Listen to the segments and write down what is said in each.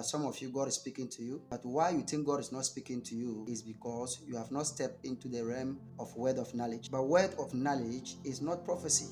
are some of you, God is speaking to you. But why you think God is not speaking to you is because you have not stepped into the realm of word of knowledge. But word of knowledge is not prophecy.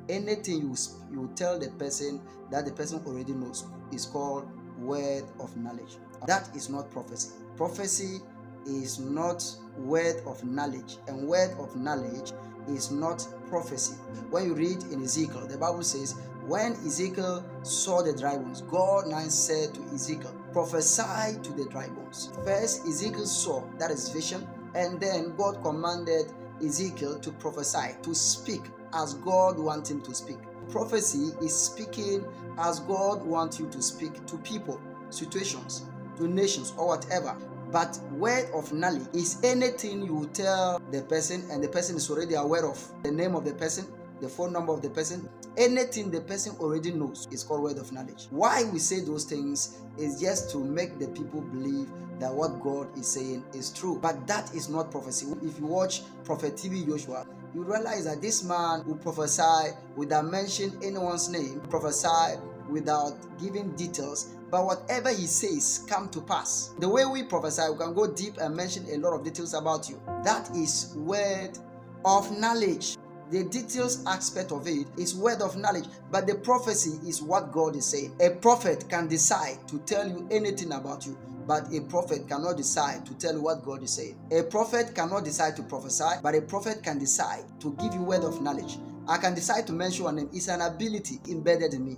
Anything you tell the person that the person already knows is called word of knowledge. That is not prophecy. Prophecy is not word of knowledge, and word of knowledge is not prophecy. When you read in Ezekiel, the Bible says, when Ezekiel saw the dry bones, God now said to Ezekiel, prophesy to the dry bones. First, Ezekiel saw, that is vision, and then God commanded Ezekiel to prophesy, to speak as God wants him to speak. Prophecy is speaking as God wants you to speak to people, situations, to nations, or whatever. But word of knowledge is anything you tell the person and the person is already aware of. The name of the person, the phone number of the person, anything the person already knows is called word of knowledge. Why we say those things is just to make the people believe that what God is saying is true. But that is not prophecy. If you watch Prophet TB Joshua, you realize that this man will prophesy without mentioning anyone's name, prophesy without giving details, but whatever he says come to pass. The way we prophesy, we can go deep and mention a lot of details about you. That is word of knowledge. The details aspect of it is word of knowledge, but the prophecy is what God is saying. A prophet can decide to tell you anything about you, but a prophet cannot decide to tell you what God is saying. A prophet cannot decide to prophesy, but a prophet can decide to give you word of knowledge. I can decide to mention your name. It's an ability embedded in me.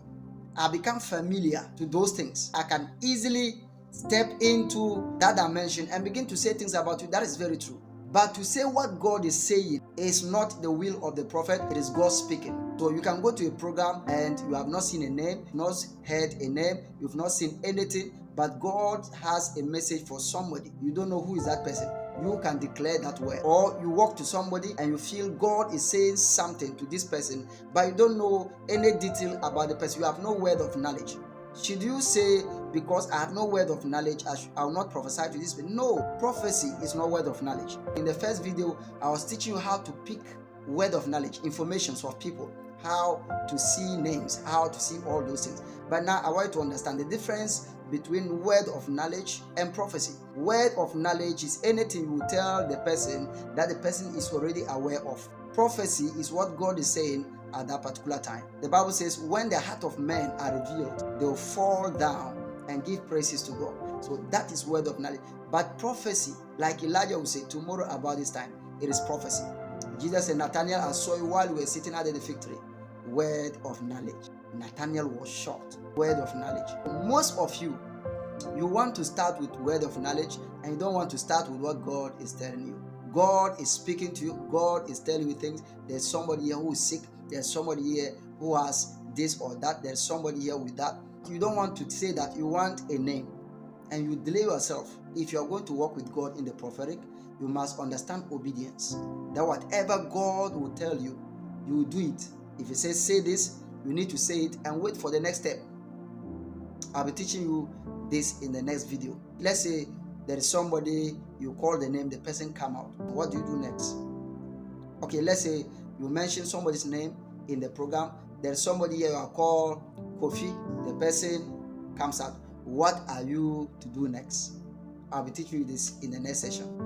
I become familiar to those things. I can easily step into that dimension and begin to say things about you. That is very true. But to say what God is saying is not the will of the prophet, it is God speaking. So you can go to a program and you have not seen a name, not heard a name, you've not seen anything, but God has a message for somebody. You don't know who is that person. You can declare that word. Or you walk to somebody and you feel God is saying something to this person, but you don't know any detail about the person. You have no word of knowledge. Should you say, because I have no word of knowledge, I will not prophesy to this person? No, prophecy is not word of knowledge. In the first video, I was teaching you how to pick word of knowledge, information of people, how to see names, how to see all those things. But now I want you to understand the difference between word of knowledge and prophecy. Word of knowledge is anything you tell the person that the person is already aware of. Prophecy is what God is saying at that particular time. The Bible says when the heart of men are revealed, they will fall down and give praises to God. So that is word of knowledge. But prophecy, like Elijah will say, tomorrow about this time, it is prophecy. Jesus said, Nathanael, I saw you while we were sitting under the fig tree. Word of knowledge. Nathanael was shocked. Word of knowledge. Most of you want to start with word of knowledge and you don't want to start with what God is telling you. God is speaking to you. God is telling you things. There's somebody here who is sick. There's somebody here who has this or that. There's somebody here with that. You don't want to say that. You want a name and you delay yourself. If you are going to walk with God in the prophetic, you must understand obedience. That whatever God will tell you, you will do it. If He says say this, you need to say it and wait for the next step. I'll be teaching you this in the next video. Let's say there is somebody, you call the name, the person come out. What do you do next? Okay, let's say you mention somebody's name in the program. There's somebody here you are called Kofi. The person comes out. What are you to do next? I'll be teaching you this in the next session.